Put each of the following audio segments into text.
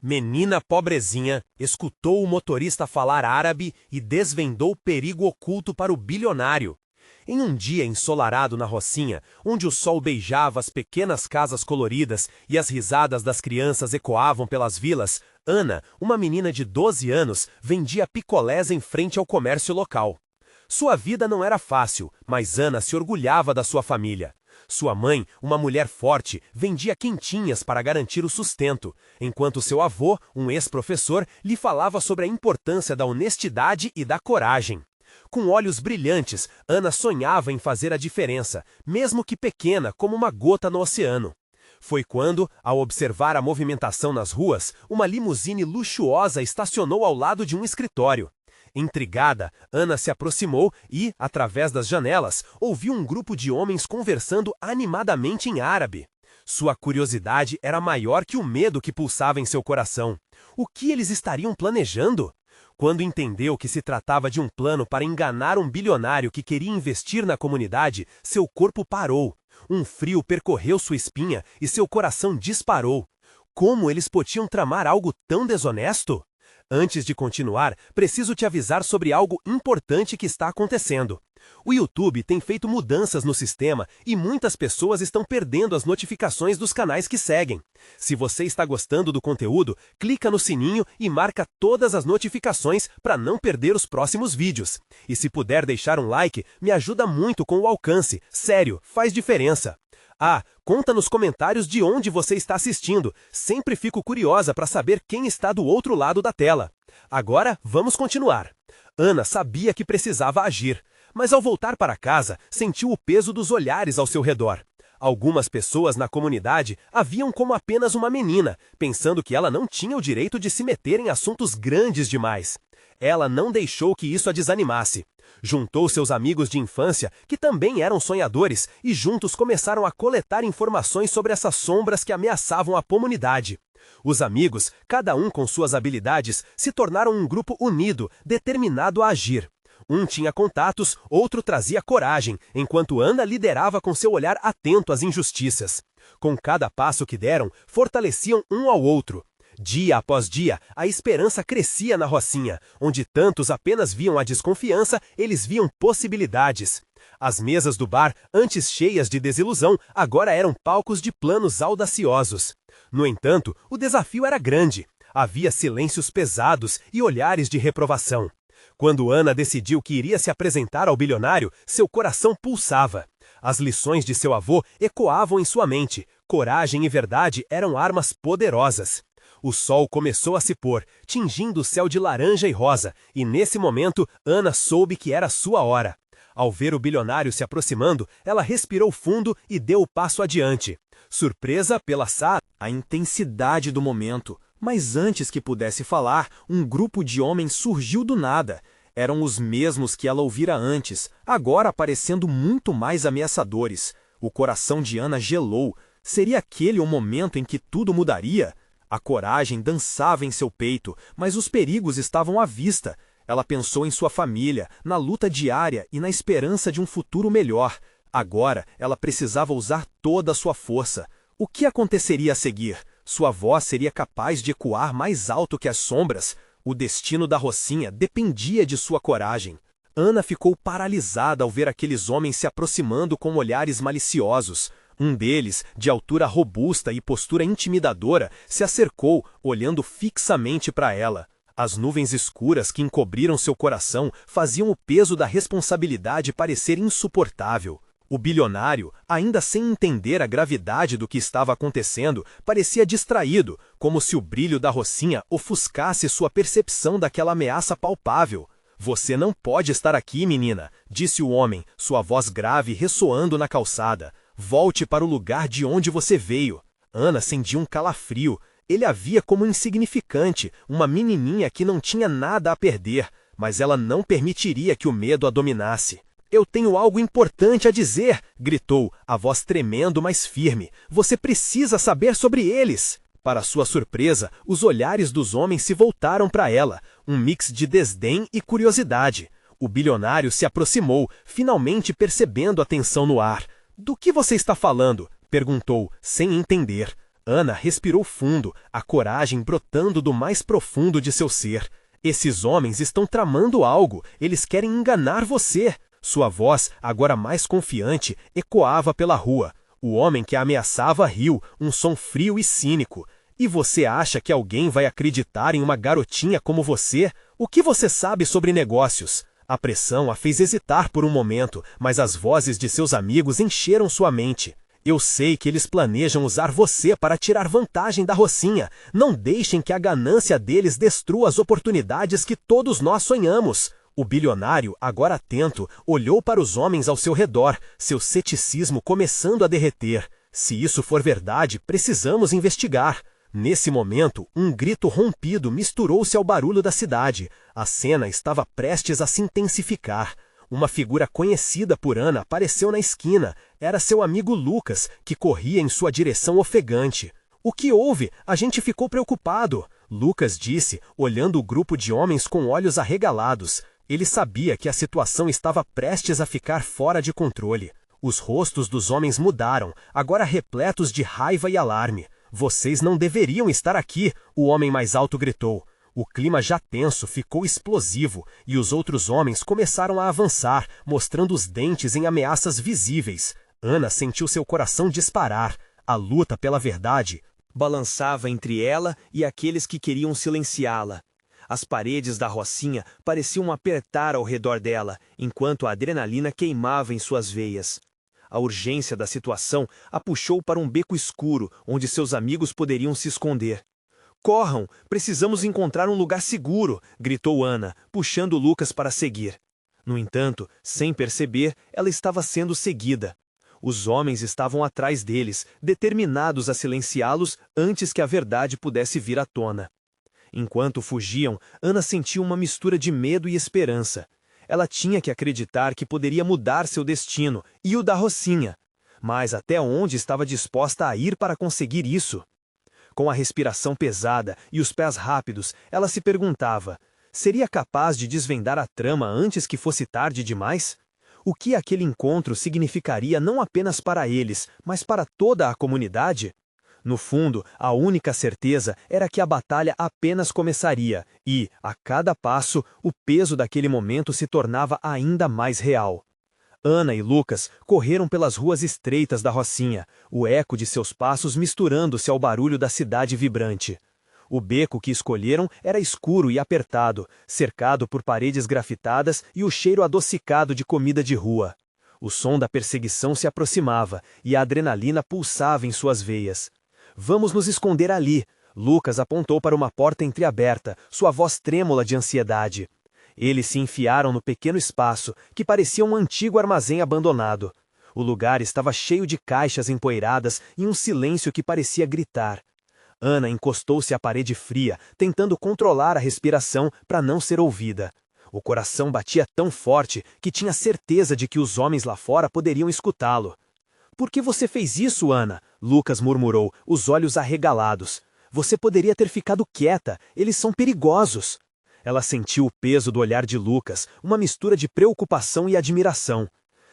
Menina pobrezinha escutou o motorista falar árabe e desvendou o perigo oculto para o bilionário. Em um dia ensolarado na Rocinha, onde o sol beijava as pequenas casas coloridas e as risadas das crianças ecoavam pelas vilas, Ana, uma menina de 12 anos, vendia picolés em frente ao comércio local. Sua vida não era fácil, mas Ana se orgulhava da sua família. Sua mãe, uma mulher forte, vendia quentinhas para garantir o sustento, enquanto seu avô, um ex-professor, lhe falava sobre a importância da honestidade e da coragem. Com olhos brilhantes, Ana sonhava em fazer a diferença, mesmo que pequena como uma gota no oceano. Foi quando, ao observar a movimentação nas ruas, uma limusine luxuosa estacionou ao lado de um escritório. Intrigada, Ana se aproximou e, através das janelas, ouviu um grupo de homens conversando animadamente em árabe. Sua curiosidade era maior que o medo que pulsava em seu coração. O que eles estariam planejando? Quando entendeu que se tratava de um plano para enganar um bilionário que queria investir na comunidade, seu corpo parou. Um frio percorreu sua espinha e seu coração disparou. Como eles podiam tramar algo tão desonesto? Antes de continuar, preciso te avisar sobre algo importante que está acontecendo. O YouTube tem feito mudanças no sistema e muitas pessoas estão perdendo as notificações dos canais que seguem. Se você está gostando do conteúdo, clica no sininho e marca todas as notificações para não perder os próximos vídeos. E se puder deixar um like, me ajuda muito com o alcance. Sério, faz diferença. Conta nos comentários de onde você está assistindo. Sempre fico curiosa para saber quem está do outro lado da tela. Agora, vamos continuar. Ana sabia que precisava agir, mas ao voltar para casa, sentiu o peso dos olhares ao seu redor. Algumas pessoas na comunidade a viam como apenas uma menina, pensando que ela não tinha o direito de se meter em assuntos grandes demais. Ela não deixou que isso a desanimasse. Juntou seus amigos de infância, que também eram sonhadores, e juntos começaram a coletar informações sobre essas sombras que ameaçavam a comunidade. Os amigos, cada um com suas habilidades, se tornaram um grupo unido, determinado a agir. Um tinha contatos, outro trazia coragem, enquanto Ana liderava com seu olhar atento às injustiças. Com cada passo que deram, fortaleciam um ao outro. Dia após dia, a esperança crescia na Rocinha, onde tantos apenas viam a desconfiança, eles viam possibilidades. As mesas do bar, antes cheias de desilusão, agora eram palcos de planos audaciosos. No entanto, o desafio era grande. Havia silêncios pesados e olhares de reprovação. Quando Ana decidiu que iria se apresentar ao bilionário, seu coração pulsava. As lições de seu avô ecoavam em sua mente. Coragem e verdade eram armas poderosas. O sol começou a se pôr, tingindo o céu de laranja e rosa, e nesse momento Ana soube que era sua hora. Ao ver o bilionário se aproximando, ela respirou fundo e deu o passo adiante. Surpresa pela a intensidade do momento, mas antes que pudesse falar, um grupo de homens surgiu do nada. Eram os mesmos que ela ouvira antes, agora parecendo muito mais ameaçadores. O coração de Ana gelou. Seria aquele o momento em que tudo mudaria? A coragem dançava em seu peito, mas os perigos estavam à vista. Ela pensou em sua família, na luta diária e na esperança de um futuro melhor. Agora, ela precisava usar toda a sua força. O que aconteceria a seguir? Sua voz seria capaz de ecoar mais alto que as sombras? O destino da Rocinha dependia de sua coragem. Ana ficou paralisada ao ver aqueles homens se aproximando com olhares maliciosos. Um deles, de altura robusta e postura intimidadora, se acercou, olhando fixamente para ela. As nuvens escuras que encobriram seu coração faziam o peso da responsabilidade parecer insuportável. O bilionário, ainda sem entender a gravidade do que estava acontecendo, parecia distraído, como se o brilho da Rocinha ofuscasse sua percepção daquela ameaça palpável. "Você não pode estar aqui, menina", disse o homem, sua voz grave ressoando na calçada. "Volte para o lugar de onde você veio." Ana sentiu um calafrio. Ele a via como insignificante, uma menininha que não tinha nada a perder, mas ela não permitiria que o medo a dominasse. "Eu tenho algo importante a dizer", gritou, a voz tremendo, mas firme. "Você precisa saber sobre eles." Para sua surpresa, os olhares dos homens se voltaram para ela, um mix de desdém e curiosidade. O bilionário se aproximou, finalmente percebendo a tensão no ar. "Do que você está falando?", perguntou, sem entender. Ana respirou fundo, a coragem brotando do mais profundo de seu ser. Esses homens estão tramando algo, eles querem enganar você. Sua voz, agora mais confiante, ecoava pela rua. O homem que a ameaçava riu, um som frio e cínico. E você acha que alguém vai acreditar em uma garotinha como você? O que você sabe sobre negócios? A pressão a fez hesitar por um momento, mas as vozes de seus amigos encheram sua mente. Eu sei que eles planejam usar você para tirar vantagem da Rocinha. Não deixem que a ganância deles destrua as oportunidades que todos nós sonhamos. O bilionário, agora atento, olhou para os homens ao seu redor, seu ceticismo começando a derreter. Se isso for verdade, precisamos investigar. Nesse momento, um grito rompido misturou-se ao barulho da cidade. A cena estava prestes a se intensificar. Uma figura conhecida por Ana apareceu na esquina. Era seu amigo Lucas, que corria em sua direção ofegante. O que houve? A gente ficou preocupado. Lucas disse, olhando o grupo de homens com olhos arregalados. Ele sabia que a situação estava prestes a ficar fora de controle. Os rostos dos homens mudaram, agora repletos de raiva e alarme. Vocês não deveriam estar aqui, o homem mais alto gritou. O clima já tenso ficou explosivo, e os outros homens começaram a avançar, mostrando os dentes em ameaças visíveis. Ana sentiu seu coração disparar. A luta pela verdade balançava entre ela e aqueles que queriam silenciá-la. As paredes da Rocinha pareciam apertar ao redor dela, enquanto a adrenalina queimava em suas veias. A urgência da situação a puxou para um beco escuro, onde seus amigos poderiam se esconder. Corram! Precisamos encontrar um lugar seguro! Gritou Ana, puxando Lucas para seguir. No entanto, sem perceber, ela estava sendo seguida. Os homens estavam atrás deles, determinados a silenciá-los antes que a verdade pudesse vir à tona. Enquanto fugiam, Ana sentiu uma mistura de medo e esperança. Ela tinha que acreditar que poderia mudar seu destino e o da Rocinha. Mas até onde estava disposta a ir para conseguir isso? Com a respiração pesada e os pés rápidos, ela se perguntava: seria capaz de desvendar a trama antes que fosse tarde demais? O que aquele encontro significaria não apenas para eles, mas para toda a comunidade? No fundo, a única certeza era que a batalha apenas começaria e, a cada passo, o peso daquele momento se tornava ainda mais real. Ana e Lucas correram pelas ruas estreitas da Rocinha, o eco de seus passos misturando-se ao barulho da cidade vibrante. O beco que escolheram era escuro e apertado, cercado por paredes grafitadas e o cheiro adocicado de comida de rua. O som da perseguição se aproximava e a adrenalina pulsava em suas veias. Vamos nos esconder ali. Lucas apontou para uma porta entreaberta, sua voz trêmula de ansiedade. Eles se enfiaram no pequeno espaço, que parecia um antigo armazém abandonado. O lugar estava cheio de caixas empoeiradas e um silêncio que parecia gritar. Ana encostou-se à parede fria, tentando controlar a respiração para não ser ouvida. O coração batia tão forte que tinha certeza de que os homens lá fora poderiam escutá-lo. Por que você fez isso, Ana? Lucas murmurou, os olhos arregalados. Você poderia ter ficado quieta, eles são perigosos. Ela sentiu o peso do olhar de Lucas, uma mistura de preocupação e admiração.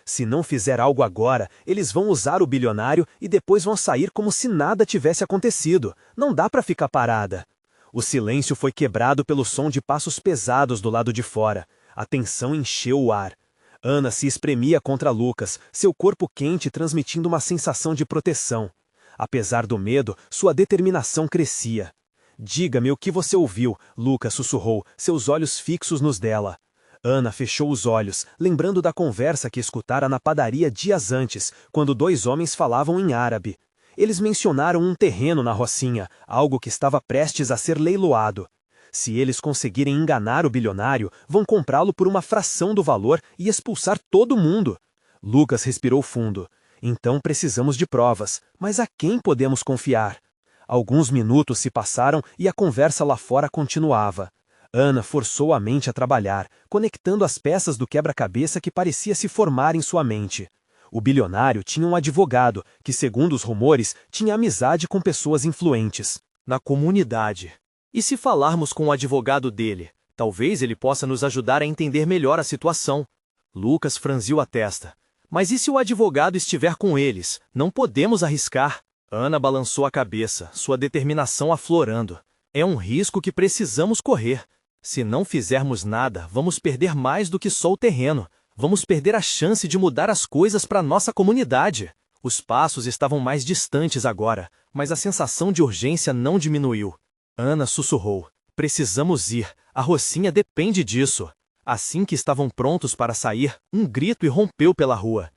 Se não fizer algo agora, eles vão usar o bilionário e depois vão sair como se nada tivesse acontecido. Não dá para ficar parada. O silêncio foi quebrado pelo som de passos pesados do lado de fora. A tensão encheu o ar. Ana se espremia contra Lucas, seu corpo quente transmitindo uma sensação de proteção. Apesar do medo, sua determinação crescia. Diga-me o que você ouviu, Lucas sussurrou, seus olhos fixos nos dela. Ana fechou os olhos, lembrando da conversa que escutara na padaria dias antes, quando dois homens falavam em árabe. Eles mencionaram um terreno na Rocinha, algo que estava prestes a ser leiloado. Se eles conseguirem enganar o bilionário, vão comprá-lo por uma fração do valor e expulsar todo mundo. Lucas respirou fundo. Então precisamos de provas, mas a quem podemos confiar? Alguns minutos se passaram e a conversa lá fora continuava. Ana forçou a mente a trabalhar, conectando as peças do quebra-cabeça que parecia se formar em sua mente. O bilionário tinha um advogado que, segundo os rumores, tinha amizade com pessoas influentes na comunidade. E se falarmos com o advogado dele, talvez ele possa nos ajudar a entender melhor a situação. Lucas franziu a testa. Mas e se o advogado estiver com eles? Não podemos arriscar. Ana balançou a cabeça, sua determinação aflorando. É um risco que precisamos correr. Se não fizermos nada, vamos perder mais do que só o terreno. Vamos perder a chance de mudar as coisas para nossa comunidade. Os passos estavam mais distantes agora, mas a sensação de urgência não diminuiu. Ana sussurrou. Precisamos ir. A Rocinha depende disso. Assim que estavam prontos para sair, um grito irrompeu pela rua.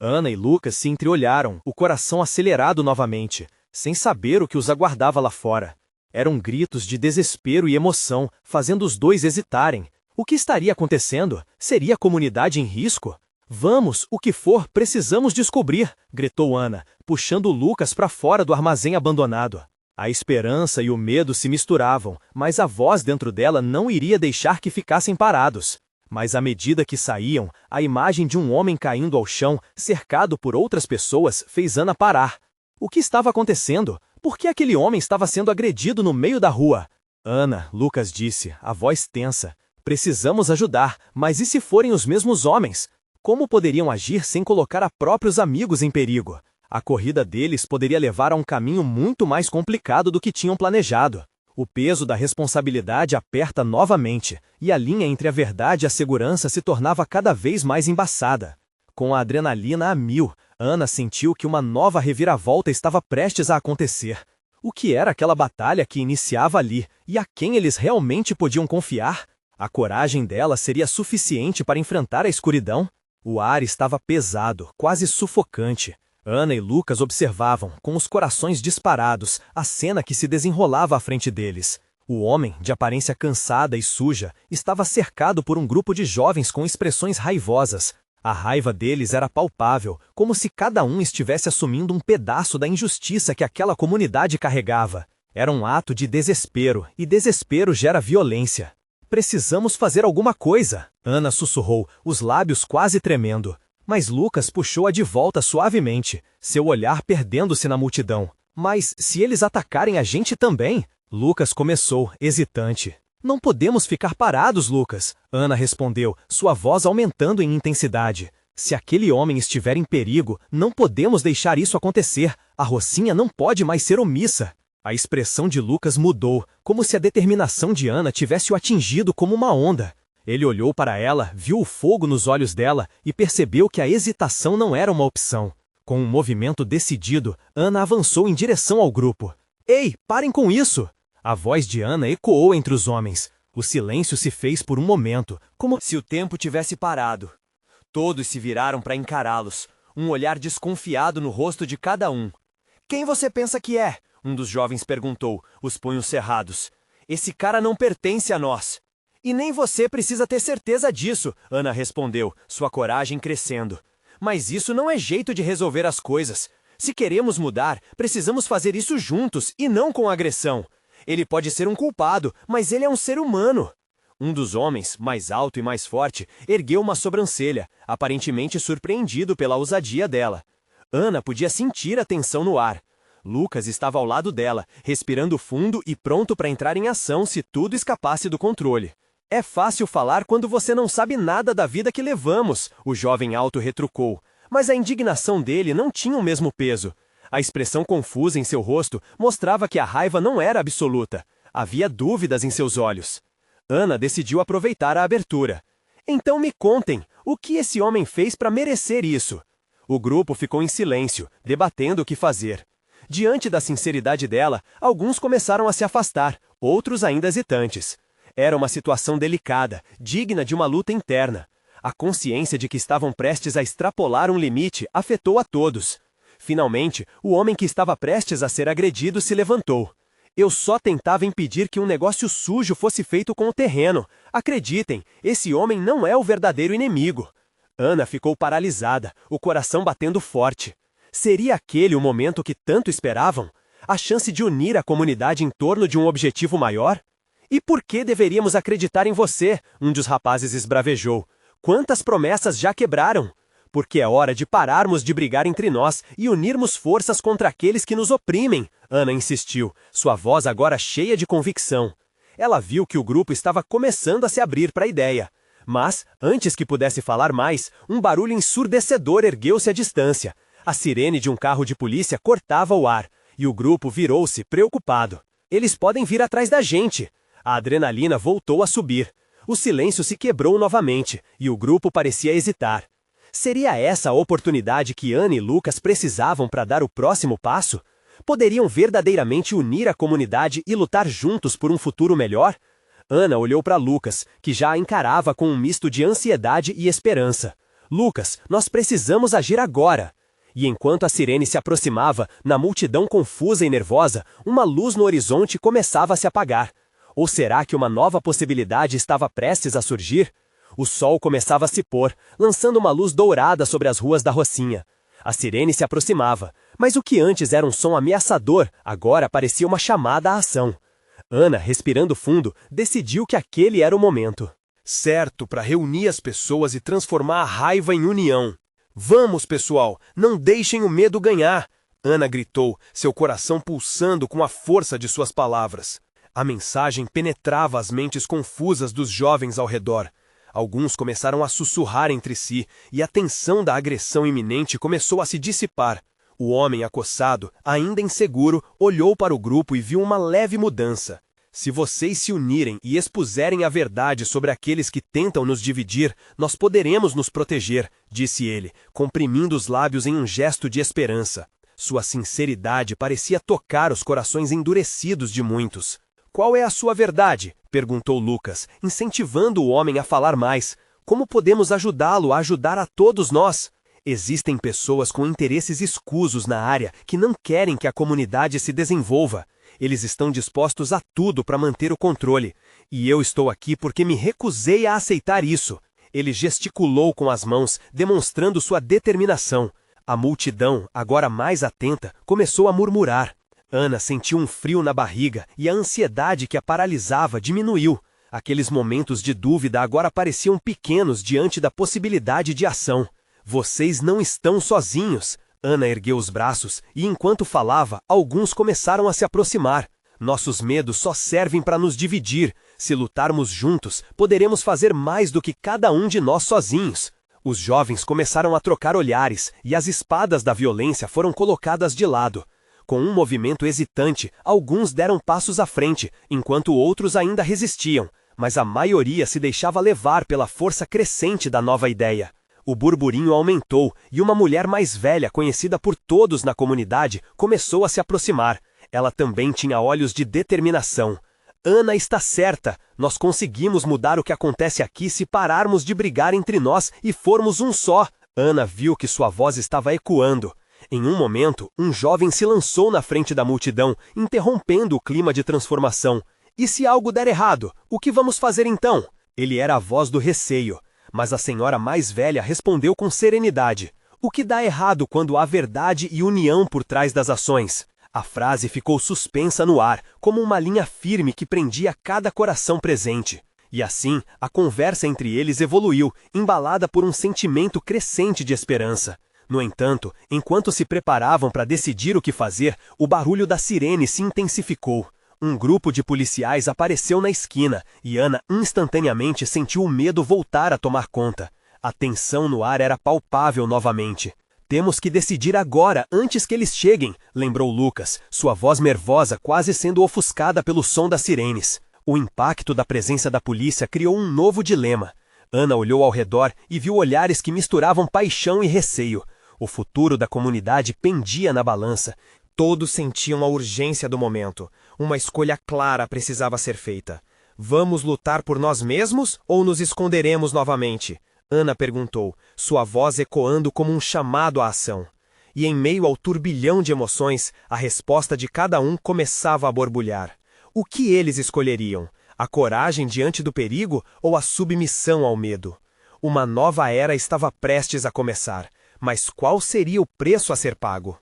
Ana e Lucas se entreolharam, o coração acelerado novamente, sem saber o que os aguardava lá fora. Eram gritos de desespero e emoção, fazendo os dois hesitarem. O que estaria acontecendo? Seria a comunidade em risco? Vamos, o que for, precisamos descobrir, gritou Ana, puxando Lucas para fora do armazém abandonado. A esperança e o medo se misturavam, mas a voz dentro dela não iria deixar que ficassem parados. Mas à medida que saíam, a imagem de um homem caindo ao chão, cercado por outras pessoas, fez Ana parar. O que estava acontecendo? Por que aquele homem estava sendo agredido no meio da rua? Ana, Lucas disse, a voz tensa. Precisamos ajudar, mas e se forem os mesmos homens? Como poderiam agir sem colocar a próprios amigos em perigo? A corrida deles poderia levar a um caminho muito mais complicado do que tinham planejado. O peso da responsabilidade aperta novamente, e a linha entre a verdade e a segurança se tornava cada vez mais embaçada. Com a adrenalina a mil, Ana sentiu que uma nova reviravolta estava prestes a acontecer. O que era aquela batalha que iniciava ali, e a quem eles realmente podiam confiar? A coragem dela seria suficiente para enfrentar a escuridão? O ar estava pesado, quase sufocante. Ana e Lucas observavam, com os corações disparados, a cena que se desenrolava à frente deles. O homem, de aparência cansada e suja, estava cercado por um grupo de jovens com expressões raivosas. A raiva deles era palpável, como se cada um estivesse assumindo um pedaço da injustiça que aquela comunidade carregava. Era um ato de desespero, e desespero gera violência. Precisamos fazer alguma coisa, Ana sussurrou, os lábios quase tremendo. Mas Lucas puxou-a de volta suavemente, seu olhar perdendo-se na multidão. Mas se eles atacarem a gente também? Lucas começou, hesitante. Não podemos ficar parados, Lucas, Ana respondeu, sua voz aumentando em intensidade. Se aquele homem estiver em perigo, não podemos deixar isso acontecer. A Rocinha não pode mais ser omissa. A expressão de Lucas mudou, como se a determinação de Ana tivesse o atingido como uma onda. Ele olhou para ela, viu o fogo nos olhos dela e percebeu que a hesitação não era uma opção. Com um movimento decidido, Ana avançou em direção ao grupo. Ei, parem com isso! A voz de Ana ecoou entre os homens. O silêncio se fez por um momento, como se o tempo tivesse parado. Todos se viraram para encará-los, um olhar desconfiado no rosto de cada um. Quem você pensa que é? Um dos jovens perguntou, os punhos cerrados. Esse cara não pertence a nós. E nem você precisa ter certeza disso, Ana respondeu, sua coragem crescendo. Mas isso não é jeito de resolver as coisas. Se queremos mudar, precisamos fazer isso juntos e não com agressão. Ele pode ser um culpado, mas ele é um ser humano. Um dos homens, mais alto e mais forte, ergueu uma sobrancelha, aparentemente surpreendido pela ousadia dela. Ana podia sentir a tensão no ar. Lucas estava ao lado dela, respirando fundo e pronto para entrar em ação se tudo escapasse do controle. É fácil falar quando você não sabe nada da vida que levamos, o jovem alto retrucou. Mas a indignação dele não tinha o mesmo peso. A expressão confusa em seu rosto mostrava que a raiva não era absoluta. Havia dúvidas em seus olhos. Ana decidiu aproveitar a abertura. Então me contem, o que esse homem fez para merecer isso? O grupo ficou em silêncio, debatendo o que fazer. Diante da sinceridade dela, alguns começaram a se afastar, outros ainda hesitantes. Era uma situação delicada, digna de uma luta interna. A consciência de que estavam prestes a extrapolar um limite afetou a todos. Finalmente, o homem que estava prestes a ser agredido se levantou. Eu só tentava impedir que um negócio sujo fosse feito com o terreno. Acreditem, esse homem não é o verdadeiro inimigo. Ana ficou paralisada, o coração batendo forte. Seria aquele o momento que tanto esperavam? A chance de unir a comunidade em torno de um objetivo maior? E por que deveríamos acreditar em você? Um dos rapazes esbravejou. Quantas promessas já quebraram? Porque é hora de pararmos de brigar entre nós e unirmos forças contra aqueles que nos oprimem, Ana insistiu, sua voz agora cheia de convicção. Ela viu que o grupo estava começando a se abrir para a ideia. Mas, antes que pudesse falar mais, um barulho ensurdecedor ergueu-se à distância. A sirene de um carro de polícia cortava o ar. e o grupo virou-se preocupado. Eles podem vir atrás da gente. A adrenalina voltou a subir. O silêncio se quebrou novamente, e o grupo parecia hesitar. Seria essa a oportunidade que Ana e Lucas precisavam para dar o próximo passo? Poderiam verdadeiramente unir a comunidade e lutar juntos por um futuro melhor? Ana olhou para Lucas, que já a encarava com um misto de ansiedade e esperança. Lucas, nós precisamos agir agora. E enquanto a sirene se aproximava, na multidão confusa e nervosa, uma luz no horizonte começava a se apagar. Ou será que uma nova possibilidade estava prestes a surgir? O sol começava a se pôr, lançando uma luz dourada sobre as ruas da Rocinha. A sirene se aproximava, mas o que antes era um som ameaçador, agora parecia uma chamada à ação. Ana, respirando fundo, decidiu que aquele era o momento. Certo, para reunir as pessoas e transformar a raiva em união. Vamos, pessoal, não deixem o medo ganhar! Ana gritou, seu coração pulsando com a força de suas palavras. A mensagem penetrava as mentes confusas dos jovens ao redor. Alguns começaram a sussurrar entre si, e a tensão da agressão iminente começou a se dissipar. O homem acossado, ainda inseguro, olhou para o grupo e viu uma leve mudança. Se vocês se unirem e expuserem a verdade sobre aqueles que tentam nos dividir, nós poderemos nos proteger, disse ele, comprimindo os lábios em um gesto de esperança. Sua sinceridade parecia tocar os corações endurecidos de muitos. Qual é a sua verdade? Perguntou Lucas, incentivando o homem a falar mais. Como podemos ajudá-lo a ajudar a todos nós? Existem pessoas com interesses escusos na área que não querem que a comunidade se desenvolva. Eles estão dispostos a tudo para manter o controle. E eu estou aqui porque me recusei a aceitar isso. Ele gesticulou com as mãos, demonstrando sua determinação. A multidão, agora mais atenta, começou a murmurar. Ana sentiu um frio na barriga e a ansiedade que a paralisava diminuiu. Aqueles momentos de dúvida agora pareciam pequenos diante da possibilidade de ação. Vocês não estão sozinhos. Ana ergueu os braços e, enquanto falava, alguns começaram a se aproximar. Nossos medos só servem para nos dividir. Se lutarmos juntos, poderemos fazer mais do que cada um de nós sozinhos. Os jovens começaram a trocar olhares e as espadas da violência foram colocadas de lado. Com um movimento hesitante, alguns deram passos à frente, enquanto outros ainda resistiam, mas a maioria se deixava levar pela força crescente da nova ideia. O burburinho aumentou e uma mulher mais velha, conhecida por todos na comunidade, começou a se aproximar. Ela também tinha olhos de determinação. Ana está certa, nós conseguimos mudar o que acontece aqui se pararmos de brigar entre nós e formos um só. Ana viu que sua voz estava ecoando. Em um momento, um jovem se lançou na frente da multidão, interrompendo o clima de transformação. E se algo der errado, o que vamos fazer então? Ele era a voz do receio. Mas a senhora mais velha respondeu com serenidade. O que dá errado quando há verdade e união por trás das ações? A frase ficou suspensa no ar, como uma linha firme que prendia cada coração presente. E assim, a conversa entre eles evoluiu, embalada por um sentimento crescente de esperança. No entanto, enquanto se preparavam para decidir o que fazer, o barulho da sirene se intensificou. Um grupo de policiais apareceu na esquina e Ana instantaneamente sentiu o medo voltar a tomar conta. A tensão no ar era palpável novamente. Temos que decidir agora, antes que eles cheguem, lembrou Lucas, sua voz nervosa quase sendo ofuscada pelo som das sirenes. O impacto da presença da polícia criou um novo dilema. Ana olhou ao redor e viu olhares que misturavam paixão e receio. O futuro da comunidade pendia na balança. Todos sentiam a urgência do momento. Uma escolha clara precisava ser feita. Vamos lutar por nós mesmos ou nos esconderemos novamente? Ana perguntou, sua voz ecoando como um chamado à ação. E em meio ao turbilhão de emoções, a resposta de cada um começava a borbulhar. O que eles escolheriam? A coragem diante do perigo ou a submissão ao medo? Uma nova era estava prestes a começar, mas qual seria o preço a ser pago?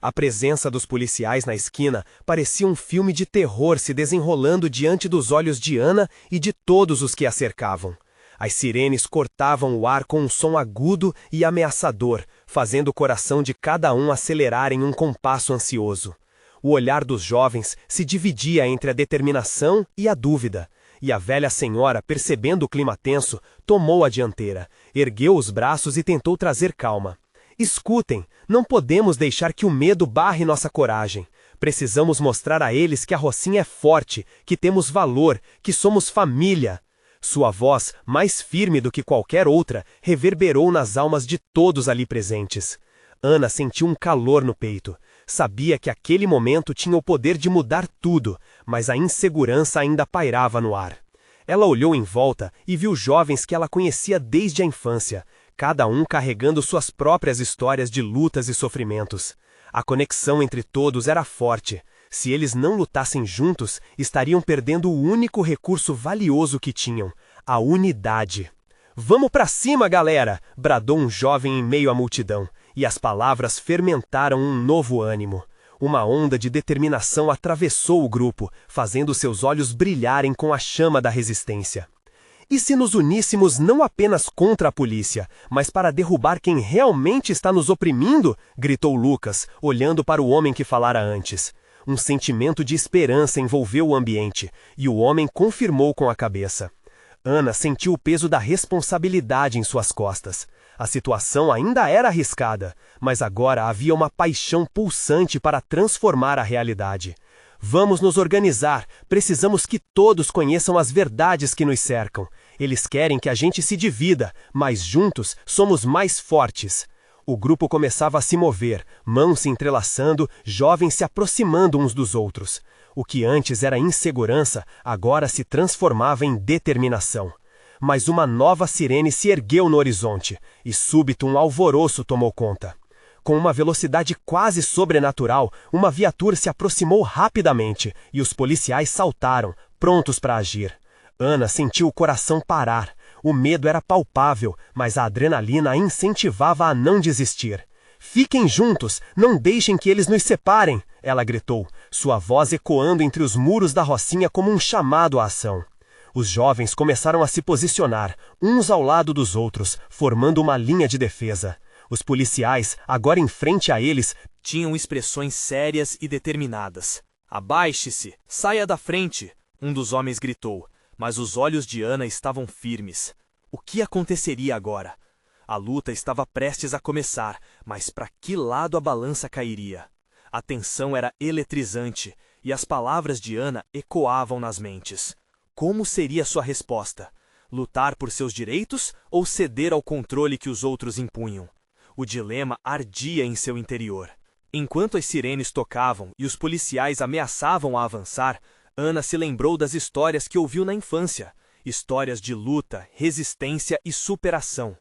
A presença dos policiais na esquina parecia um filme de terror se desenrolando diante dos olhos de Ana e de todos os que a cercavam. As sirenes cortavam o ar com um som agudo e ameaçador, fazendo o coração de cada um acelerar em um compasso ansioso. O olhar dos jovens se dividia entre a determinação e a dúvida, e a velha senhora, percebendo o clima tenso, tomou a dianteira, ergueu os braços e tentou trazer calma. Escutem, não podemos deixar que o medo barre nossa coragem. Precisamos mostrar a eles que a Rocinha é forte, que temos valor, que somos família. Sua voz, mais firme do que qualquer outra, reverberou nas almas de todos ali presentes. Ana sentiu um calor no peito. Sabia que aquele momento tinha o poder de mudar tudo, mas a insegurança ainda pairava no ar. Ela olhou em volta e viu jovens que ela conhecia desde a infância, cada um carregando suas próprias histórias de lutas e sofrimentos. A conexão entre todos era forte. Se eles não lutassem juntos, estariam perdendo o único recurso valioso que tinham, a unidade. "Vamos pra cima, galera!" bradou um jovem em meio à multidão, e as palavras fermentaram um novo ânimo. Uma onda de determinação atravessou o grupo, fazendo seus olhos brilharem com a chama da resistência. "E se nos uníssemos não apenas contra a polícia, mas para derrubar quem realmente está nos oprimindo?" gritou Lucas, olhando para o homem que falara antes. Um sentimento de esperança envolveu o ambiente, e o homem confirmou com a cabeça. Ana sentiu o peso da responsabilidade em suas costas. A situação ainda era arriscada, mas agora havia uma paixão pulsante para transformar a realidade. "Vamos nos organizar, precisamos que todos conheçam as verdades que nos cercam. Eles querem que a gente se divida, mas juntos somos mais fortes." O grupo começava a se mover, mãos se entrelaçando, jovens se aproximando uns dos outros. O que antes era insegurança, agora se transformava em determinação. Mas uma nova sirene se ergueu no horizonte, e súbito um alvoroço tomou conta. Com uma velocidade quase sobrenatural, uma viatura se aproximou rapidamente, e os policiais saltaram, prontos para agir. Ana sentiu o coração parar. O medo era palpável, mas a adrenalina a incentivava a não desistir. "Fiquem juntos, não deixem que eles nos separem!" ela gritou, sua voz ecoando entre os muros da Rocinha como um chamado à ação. Os jovens começaram a se posicionar, uns ao lado dos outros, formando uma linha de defesa. Os policiais, agora em frente a eles, tinham expressões sérias e determinadas. "Abaixe-se! Saia da frente!" um dos homens gritou, mas os olhos de Ana estavam firmes. O que aconteceria agora? A luta estava prestes a começar, mas para que lado a balança cairia? A tensão era eletrizante, e as palavras de Ana ecoavam nas mentes. Como seria sua resposta? Lutar por seus direitos ou ceder ao controle que os outros impunham? O dilema ardia em seu interior. Enquanto as sirenes tocavam e os policiais ameaçavam a avançar, Ana se lembrou das histórias que ouviu na infância, histórias de luta, resistência e superação.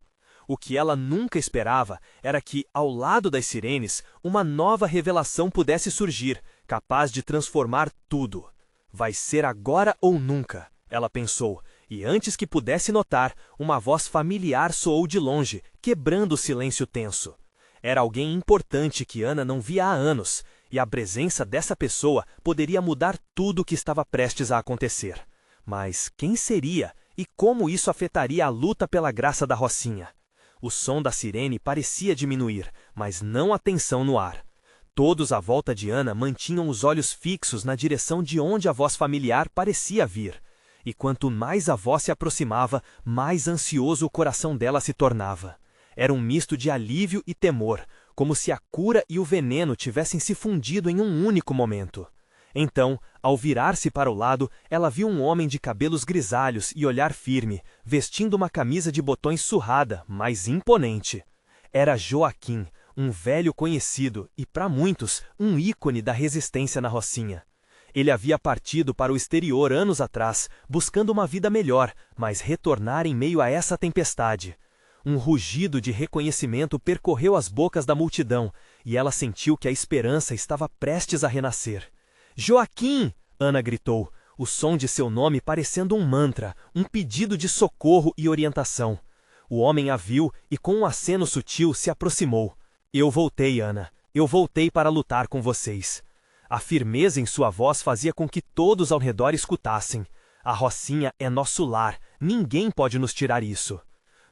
O que ela nunca esperava era que, ao lado das sirenes, uma nova revelação pudesse surgir, capaz de transformar tudo. "Vai ser agora ou nunca", ela pensou, e antes que pudesse notar, uma voz familiar soou de longe, quebrando o silêncio tenso. Era alguém importante que Ana não via há anos, e a presença dessa pessoa poderia mudar tudo o que estava prestes a acontecer. Mas quem seria e como isso afetaria a luta pela graça da Rocinha? O som da sirene parecia diminuir, mas não a tensão no ar. Todos à volta de Ana mantinham os olhos fixos na direção de onde a voz familiar parecia vir. E quanto mais a voz se aproximava, mais ansioso o coração dela se tornava. Era um misto de alívio e temor, como se a cura e o veneno tivessem se fundido em um único momento. Então, ao virar-se para o lado, ela viu um homem de cabelos grisalhos e olhar firme, vestindo uma camisa de botões surrada, mas imponente. Era Joaquim, um velho conhecido e, para muitos, um ícone da resistência na Rocinha. Ele havia partido para o exterior anos atrás, buscando uma vida melhor, mas retornar em meio a essa tempestade. Um rugido de reconhecimento percorreu as bocas da multidão, e ela sentiu que a esperança estava prestes a renascer. "Joaquim!" Ana gritou, o som de seu nome parecendo um mantra, um pedido de socorro e orientação. O homem a viu e, com um aceno sutil, se aproximou. "Eu voltei, Ana. Eu voltei para lutar com vocês." A firmeza em sua voz fazia com que todos ao redor escutassem. "A Rocinha é nosso lar. Ninguém pode nos tirar isso."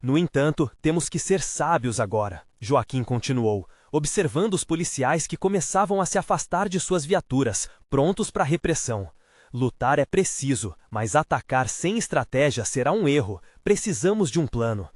"No entanto, temos que ser sábios agora", Joaquim continuou, observando os policiais que começavam a se afastar de suas viaturas, prontos para a repressão. "Lutar é preciso, mas atacar sem estratégia será um erro. Precisamos de um plano."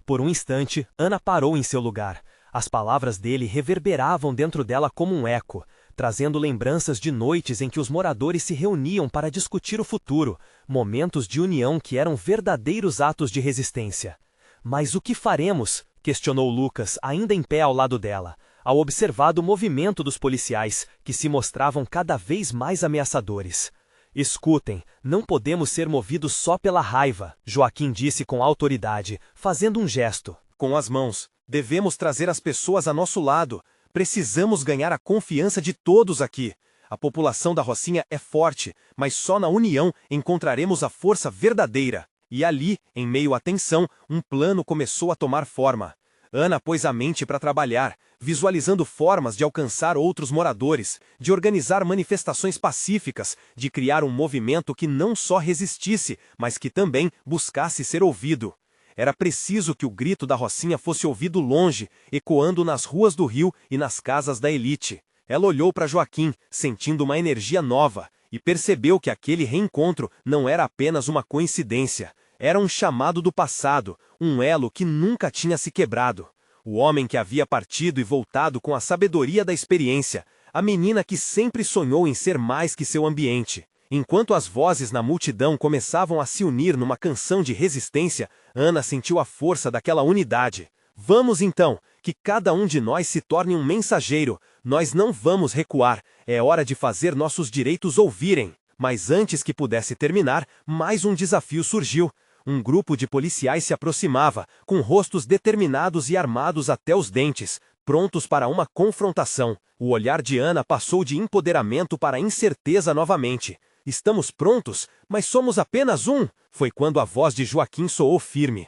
Por um instante, Ana parou em seu lugar. As palavras dele reverberavam dentro dela como um eco. trazendo lembranças de noites em que os moradores se reuniam para discutir o futuro, momentos de união que eram verdadeiros atos de resistência. Mas o que faremos? Questionou Lucas, ainda em pé ao lado dela, ao observar o movimento dos policiais, que se mostravam cada vez mais ameaçadores. Escutem, não podemos ser movidos só pela raiva, Joaquim disse com autoridade, fazendo um gesto. Com as mãos, devemos trazer as pessoas a nosso lado. Precisamos ganhar a confiança de todos aqui. A população da Rocinha é forte, mas só na união encontraremos a força verdadeira. E ali, em meio à tensão, um plano começou a tomar forma. Ana pôs a mente para trabalhar, visualizando formas de alcançar outros moradores, de organizar manifestações pacíficas, de criar um movimento que não só resistisse, mas que também buscasse ser ouvido. Era preciso que o grito da Rocinha fosse ouvido longe, ecoando nas ruas do Rio e nas casas da elite. Ela olhou para Joaquim, sentindo uma energia nova, e percebeu que aquele reencontro não era apenas uma coincidência. Era um chamado do passado, um elo que nunca tinha se quebrado. O homem que havia partido e voltado com a sabedoria da experiência, a menina que sempre sonhou em ser mais que seu ambiente. Enquanto as vozes na multidão começavam a se unir numa canção de resistência, Ana sentiu a força daquela unidade. Vamos então, que cada um de nós se torne um mensageiro. Nós não vamos recuar, é hora de fazer nossos direitos ouvirem. Mas antes que pudesse terminar, mais um desafio surgiu. Um grupo de policiais se aproximava, com rostos determinados e armados até os dentes, prontos para uma confrontação. O olhar de Ana passou de empoderamento para incerteza novamente. Estamos prontos, mas somos apenas um. Foi quando a voz de Joaquim soou firme.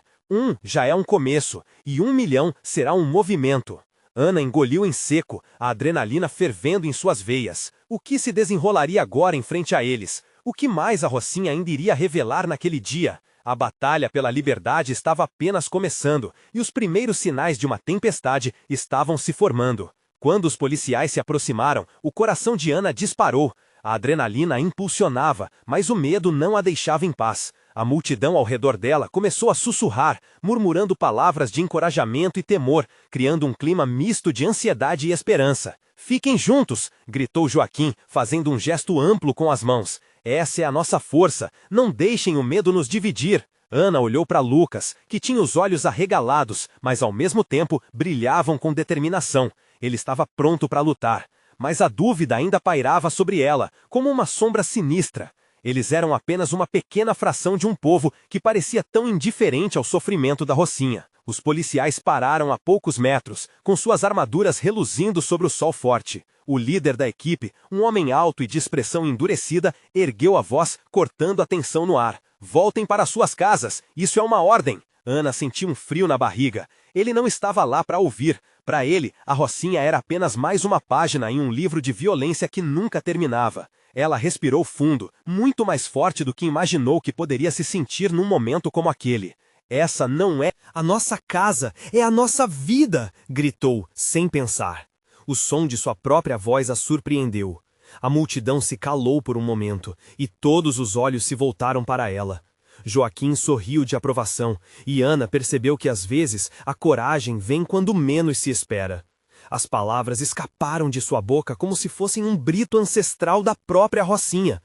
Já é um começo, e 1 milhão será um movimento. Ana engoliu em seco, a adrenalina fervendo em suas veias. O que se desenrolaria agora em frente a eles? O que mais a Rocinha ainda iria revelar naquele dia? A batalha pela liberdade estava apenas começando, e os primeiros sinais de uma tempestade estavam se formando. Quando os policiais se aproximaram, o coração de Ana disparou. A adrenalina a impulsionava, mas o medo não a deixava em paz. A multidão ao redor dela começou a sussurrar, murmurando palavras de encorajamento e temor, criando um clima misto de ansiedade e esperança. Fiquem juntos! Gritou Joaquim, fazendo um gesto amplo com as mãos. Essa é a nossa força, não deixem o medo nos dividir. Ana olhou para Lucas, que tinha os olhos arregalados, mas ao mesmo tempo brilhavam com determinação. Ele estava pronto para lutar. Mas a dúvida ainda pairava sobre ela, como uma sombra sinistra. Eles eram apenas uma pequena fração de um povo que parecia tão indiferente ao sofrimento da Rocinha. Os policiais pararam a poucos metros, com suas armaduras reluzindo sobre o sol forte. O líder da equipe, um homem alto e de expressão endurecida, ergueu a voz, cortando a tensão no ar. Voltem para suas casas, isso é uma ordem. Ana sentiu um frio na barriga. Ele não estava lá para ouvir. Para ele, a Rocinha era apenas mais uma página em um livro de violência que nunca terminava. Ela respirou fundo, muito mais forte do que imaginou que poderia se sentir num momento como aquele. Essa não é a nossa casa, é a nossa vida! Gritou, sem pensar. O som de sua própria voz a surpreendeu. A multidão se calou por um momento, e todos os olhos se voltaram para ela. Joaquim sorriu de aprovação, e Ana percebeu que às vezes a coragem vem quando menos se espera. As palavras escaparam de sua boca como se fossem um brito ancestral da própria Rocinha.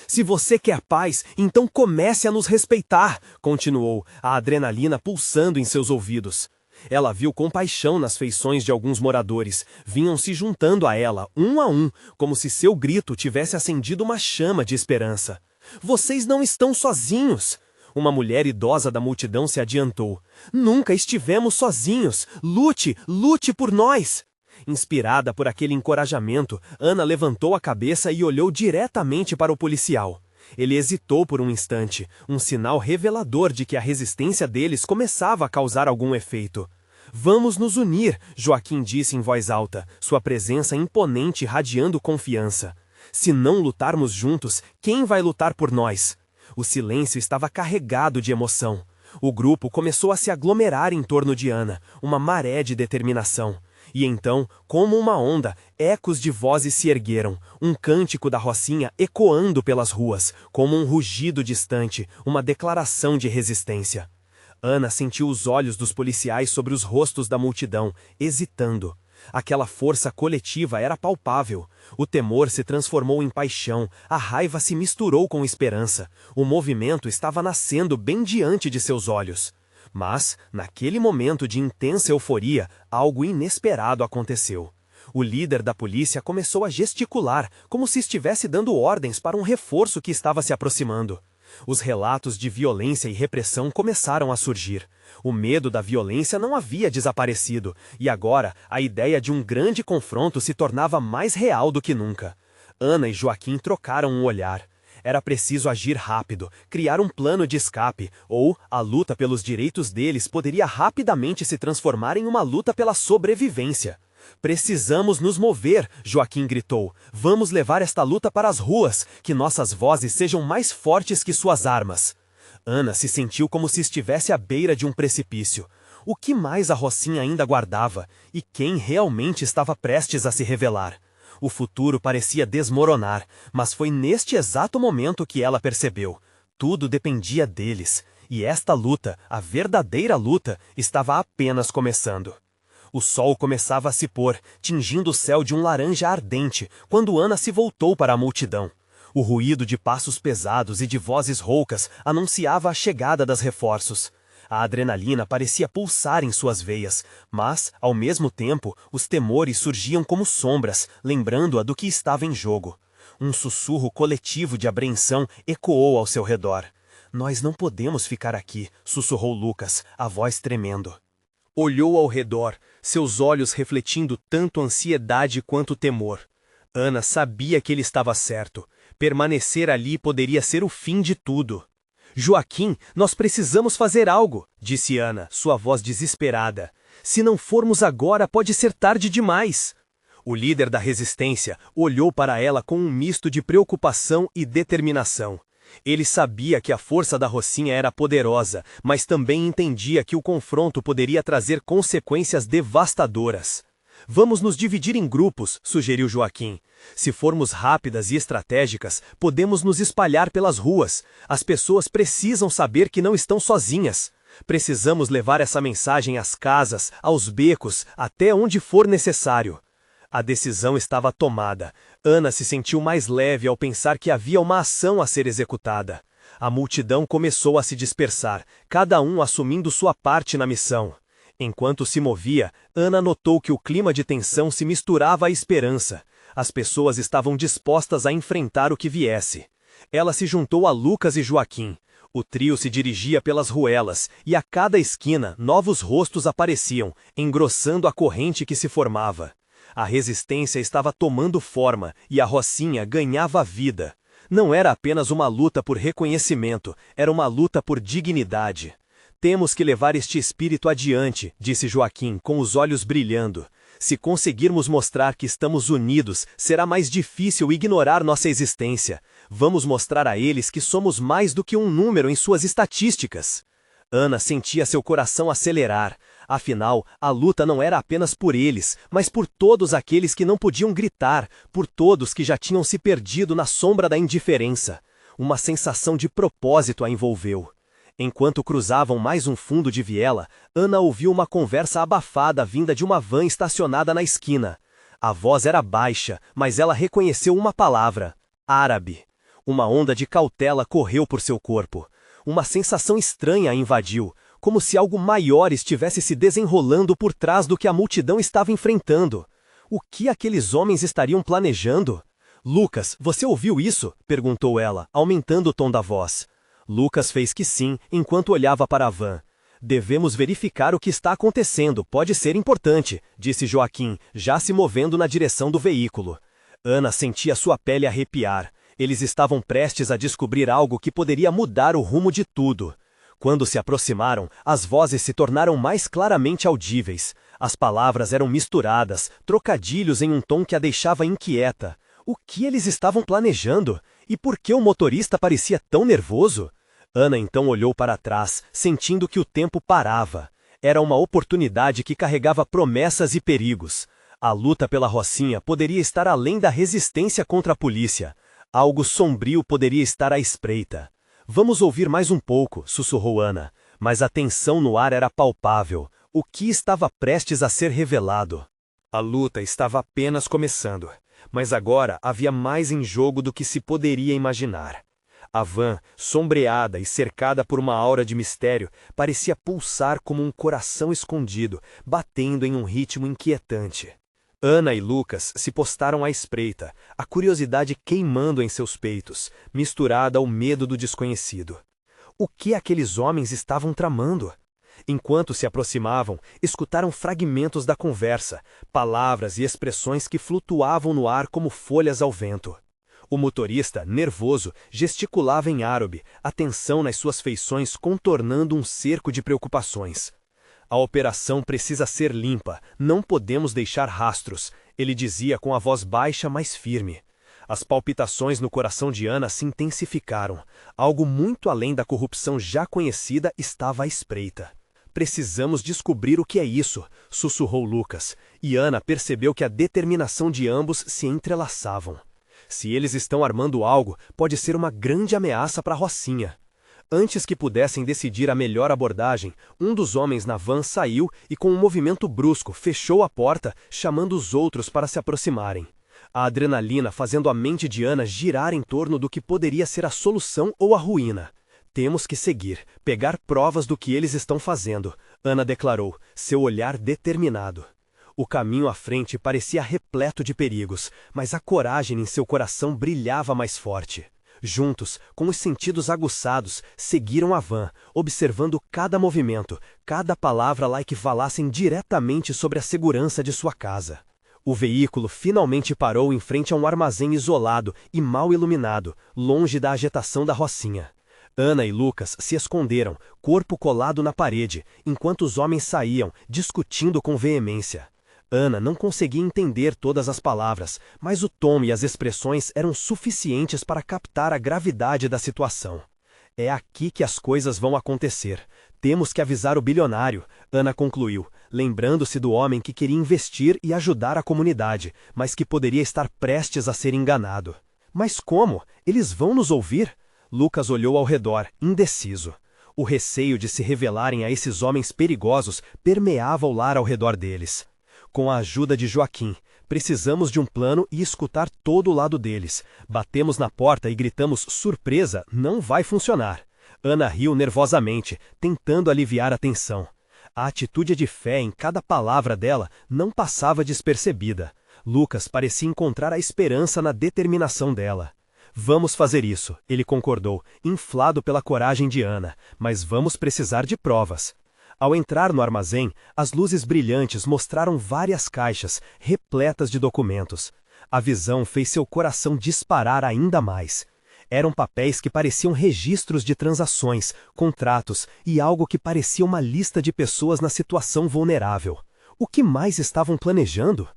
Se você quer paz, então comece a nos respeitar, continuou, a adrenalina pulsando em seus ouvidos. Ela viu compaixão nas feições de alguns moradores, vinham se juntando a ela, um a um, como se seu grito tivesse acendido uma chama de esperança. Vocês não estão sozinhos! Uma mulher idosa da multidão se adiantou. Nunca estivemos sozinhos! Lute, lute por nós! Inspirada por aquele encorajamento, Ana levantou a cabeça e olhou diretamente para o policial. Ele hesitou por um instante, um sinal revelador de que a resistência deles começava a causar algum efeito. Vamos nos unir, Joaquim disse em voz alta, sua presença imponente irradiando confiança. Se não lutarmos juntos, quem vai lutar por nós? O silêncio estava carregado de emoção. O grupo começou a se aglomerar em torno de Ana, uma maré de determinação. E então, como uma onda, ecos de vozes se ergueram, um cântico da Rocinha ecoando pelas ruas, como um rugido distante, uma declaração de resistência. Ana sentiu os olhos dos policiais sobre os rostos da multidão, hesitando. Aquela força coletiva era palpável. O temor se transformou em paixão, a raiva se misturou com esperança. O movimento estava nascendo bem diante de seus olhos. Mas, naquele momento de intensa euforia, algo inesperado aconteceu. O líder da polícia começou a gesticular, como se estivesse dando ordens para um reforço que estava se aproximando. Os relatos de violência e repressão começaram a surgir. O medo da violência não havia desaparecido, e agora a ideia de um grande confronto se tornava mais real do que nunca. Ana e Joaquim trocaram um olhar. Era preciso agir rápido, criar um plano de escape, ou a luta pelos direitos deles poderia rapidamente se transformar em uma luta pela sobrevivência. Precisamos nos mover, Joaquim gritou. Vamos levar esta luta para as ruas, que nossas vozes sejam mais fortes que suas armas. Ana se sentiu como se estivesse à beira de um precipício. O que mais a Rocinha ainda guardava? E quem realmente estava prestes a se revelar? O futuro parecia desmoronar, mas foi neste exato momento que ela percebeu. Tudo dependia deles, e esta luta, a verdadeira luta, estava apenas começando. O sol começava a se pôr, tingindo o céu de um laranja ardente, quando Ana se voltou para a multidão. O ruído de passos pesados e de vozes roucas anunciava a chegada das reforços. A adrenalina parecia pulsar em suas veias, mas, ao mesmo tempo, os temores surgiam como sombras, lembrando-a do que estava em jogo. Um sussurro coletivo de apreensão ecoou ao seu redor. "Nós não podemos ficar aqui", sussurrou Lucas, a voz tremendo. Olhou ao redor, seus olhos refletindo tanto ansiedade quanto temor. Ana sabia que ele estava certo. Permanecer ali poderia ser o fim de tudo. "Joaquim, nós precisamos fazer algo", disse Ana, sua voz desesperada. "Se não formos agora, pode ser tarde demais." O líder da resistência olhou para ela com um misto de preocupação e determinação. Ele sabia que a força da Rocinha era poderosa, mas também entendia que o confronto poderia trazer consequências devastadoras. "Vamos nos dividir em grupos", sugeriu Joaquim. "Se formos rápidas e estratégicas, podemos nos espalhar pelas ruas. As pessoas precisam saber que não estão sozinhas. Precisamos levar essa mensagem às casas, aos becos, até onde for necessário." A decisão estava tomada. Ana se sentiu mais leve ao pensar que havia uma ação a ser executada. A multidão começou a se dispersar, cada um assumindo sua parte na missão. Enquanto se movia, Ana notou que o clima de tensão se misturava à esperança. As pessoas estavam dispostas a enfrentar o que viesse. Ela se juntou a Lucas e Joaquim. O trio se dirigia pelas ruelas, e a cada esquina novos rostos apareciam, engrossando a corrente que se formava. A resistência estava tomando forma, e a Rocinha ganhava vida. Não era apenas uma luta por reconhecimento, era uma luta por dignidade. "Temos que levar este espírito adiante", disse Joaquim, com os olhos brilhando. "Se conseguirmos mostrar que estamos unidos, será mais difícil ignorar nossa existência. Vamos mostrar a eles que somos mais do que um número em suas estatísticas." Ana sentia seu coração acelerar. Afinal, a luta não era apenas por eles, mas por todos aqueles que não podiam gritar, por todos que já tinham se perdido na sombra da indiferença. Uma sensação de propósito a envolveu. Enquanto cruzavam mais um fundo de viela, Ana ouviu uma conversa abafada vinda de uma van estacionada na esquina. A voz era baixa, mas ela reconheceu uma palavra: árabe. Uma onda de cautela correu por seu corpo. Uma sensação estranha a invadiu, como se algo maior estivesse se desenrolando por trás do que a multidão estava enfrentando. O que aqueles homens estariam planejando? "Lucas, você ouviu isso?" perguntou ela, aumentando o tom da voz. Lucas fez que sim, enquanto olhava para a van. "Devemos verificar o que está acontecendo, pode ser importante", disse Joaquim, já se movendo na direção do veículo. Ana sentia sua pele arrepiar. Eles estavam prestes a descobrir algo que poderia mudar o rumo de tudo. Quando se aproximaram, as vozes se tornaram mais claramente audíveis. As palavras eram misturadas, trocadilhos em um tom que a deixava inquieta. O que eles estavam planejando? E por que o motorista parecia tão nervoso? Ana então olhou para trás, sentindo que o tempo parava. Era uma oportunidade que carregava promessas e perigos. A luta pela Rocinha poderia estar além da resistência contra a polícia. Algo sombrio poderia estar à espreita. "Vamos ouvir mais um pouco", sussurrou Ana, mas a tensão no ar era palpável. O que estava prestes a ser revelado? A luta estava apenas começando, mas agora havia mais em jogo do que se poderia imaginar. A van, sombreada e cercada por uma aura de mistério, parecia pulsar como um coração escondido, batendo em um ritmo inquietante. Ana e Lucas se postaram à espreita, a curiosidade queimando em seus peitos, misturada ao medo do desconhecido. O que aqueles homens estavam tramando? Enquanto se aproximavam, escutaram fragmentos da conversa, palavras e expressões que flutuavam no ar como folhas ao vento. O motorista, nervoso, gesticulava em árabe, a tensão nas suas feições contornando um cerco de preocupações. A operação precisa ser limpa, não podemos deixar rastros, ele dizia com a voz baixa, mas firme. As palpitações no coração de Ana se intensificaram. Algo muito além da corrupção já conhecida estava à espreita. Precisamos descobrir o que é isso, sussurrou Lucas, e Ana percebeu que a determinação de ambos se entrelaçavam. Se eles estão armando algo, pode ser uma grande ameaça para a Rocinha. Antes que pudessem decidir a melhor abordagem, um dos homens na van saiu e com um movimento brusco fechou a porta, chamando os outros para se aproximarem. A adrenalina fazendo a mente de Ana girar em torno do que poderia ser a solução ou a ruína. Temos que seguir, pegar provas do que eles estão fazendo, Ana declarou, seu olhar determinado. O caminho à frente parecia repleto de perigos, mas a coragem em seu coração brilhava mais forte. Juntos, com os sentidos aguçados, seguiram a van, observando cada movimento, cada palavra lá que falassem diretamente sobre a segurança de sua casa. O veículo finalmente parou em frente a um armazém isolado e mal iluminado, longe da agitação da Rocinha. Ana e Lucas se esconderam, corpo colado na parede, enquanto os homens saíam, discutindo com veemência. Ana não conseguia entender todas as palavras, mas o tom e as expressões eram suficientes para captar a gravidade da situação. É aqui que as coisas vão acontecer. Temos que avisar o bilionário, Ana concluiu, lembrando-se do homem que queria investir e ajudar a comunidade, mas que poderia estar prestes a ser enganado. Mas como? Eles vão nos ouvir? Lucas olhou ao redor, indeciso. O receio de se revelarem a esses homens perigosos permeava o lar ao redor deles. Com a ajuda de Joaquim, precisamos de um plano e escutar todo o lado deles. Batemos na porta e gritamos surpresa, não vai funcionar. Ana riu nervosamente, tentando aliviar a tensão. A atitude de fé em cada palavra dela não passava despercebida. Lucas parecia encontrar a esperança na determinação dela. Vamos fazer isso, ele concordou, inflado pela coragem de Ana, mas vamos precisar de provas. Ao entrar no armazém, as luzes brilhantes mostraram várias caixas, repletas de documentos. A visão fez seu coração disparar ainda mais. Eram papéis que pareciam registros de transações, contratos e algo que parecia uma lista de pessoas na situação vulnerável. O que mais estavam planejando?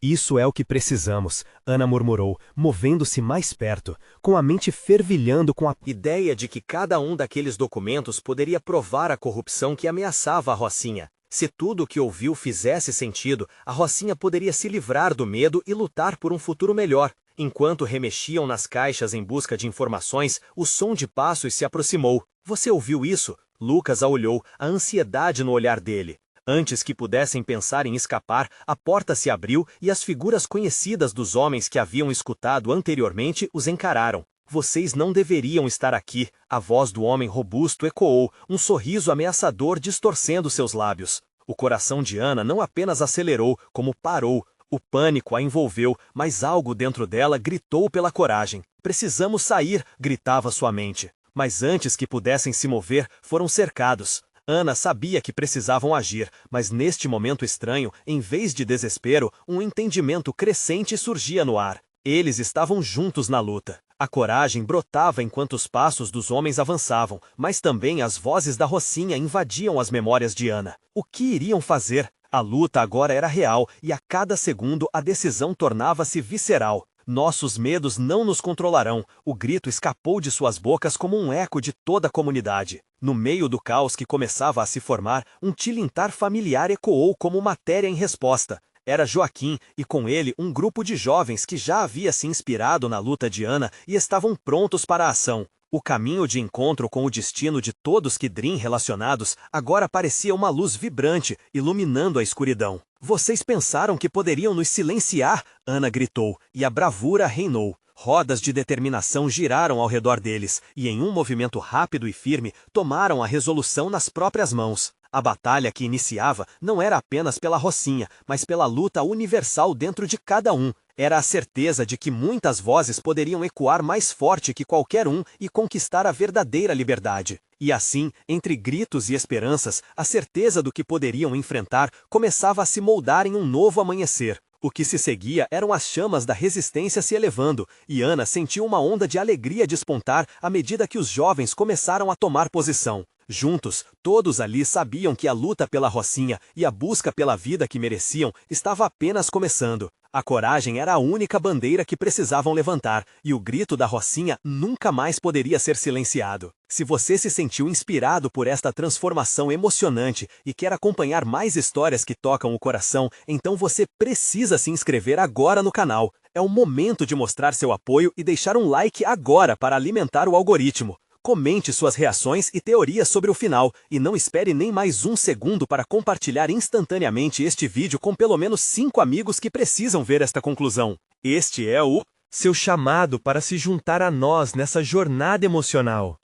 Isso é o que precisamos, Ana murmurou, movendo-se mais perto, com a mente fervilhando com a ideia de que cada um daqueles documentos poderia provar a corrupção que ameaçava a Rocinha. Se tudo o que ouviu fizesse sentido, a Rocinha poderia se livrar do medo e lutar por um futuro melhor. Enquanto remexiam nas caixas em busca de informações, o som de passos se aproximou. Você ouviu isso? Lucas a olhou, a ansiedade no olhar dele. Antes que pudessem pensar em escapar, a porta se abriu e as figuras conhecidas dos homens que haviam escutado anteriormente os encararam. Vocês não deveriam estar aqui, a voz do homem robusto ecoou, um sorriso ameaçador distorcendo seus lábios. O coração de Ana não apenas acelerou, como parou. O pânico a envolveu, mas algo dentro dela gritou pela coragem. Precisamos sair, gritava sua mente. Mas antes que pudessem se mover, foram cercados. Ana sabia que precisavam agir, mas neste momento estranho, em vez de desespero, um entendimento crescente surgia no ar. Eles estavam juntos na luta. A coragem brotava enquanto os passos dos homens avançavam, mas também as vozes da Rocinha invadiam as memórias de Ana. O que iriam fazer? A luta agora era real e a cada segundo a decisão tornava-se visceral. Nossos medos não nos controlarão. O grito escapou de suas bocas como um eco de toda a comunidade. No meio do caos que começava a se formar, um tilintar familiar ecoou como matéria em resposta. Era Joaquim, e com ele um grupo de jovens que já havia se inspirado na luta de Ana e estavam prontos para a ação. O caminho de encontro com o destino de todos que Dream relacionados agora parecia uma luz vibrante, iluminando a escuridão. Vocês pensaram que poderiam nos silenciar? Ana gritou, e a bravura reinou. Rodas de determinação giraram ao redor deles, e em um movimento rápido e firme, tomaram a resolução nas próprias mãos. A batalha que iniciava não era apenas pela Rocinha, mas pela luta universal dentro de cada um. Era a certeza de que muitas vozes poderiam ecoar mais forte que qualquer um e conquistar a verdadeira liberdade. E assim, entre gritos e esperanças, a certeza do que poderiam enfrentar começava a se moldar em um novo amanhecer. O que se seguia eram as chamas da resistência se elevando, e Ana sentiu uma onda de alegria despontar à medida que os jovens começaram a tomar posição. Juntos, todos ali sabiam que a luta pela Rocinha e a busca pela vida que mereciam estava apenas começando. A coragem era a única bandeira que precisavam levantar, e o grito da Rocinha nunca mais poderia ser silenciado. Se você se sentiu inspirado por esta transformação emocionante e quer acompanhar mais histórias que tocam o coração, então você precisa se inscrever agora no canal. É o momento de mostrar seu apoio e deixar um like agora para alimentar o algoritmo. Comente suas reações e teorias sobre o final, e não espere nem mais um segundo para compartilhar instantaneamente este vídeo com pelo menos 5 amigos que precisam ver esta conclusão. Este é o seu chamado para se juntar a nós nessa jornada emocional.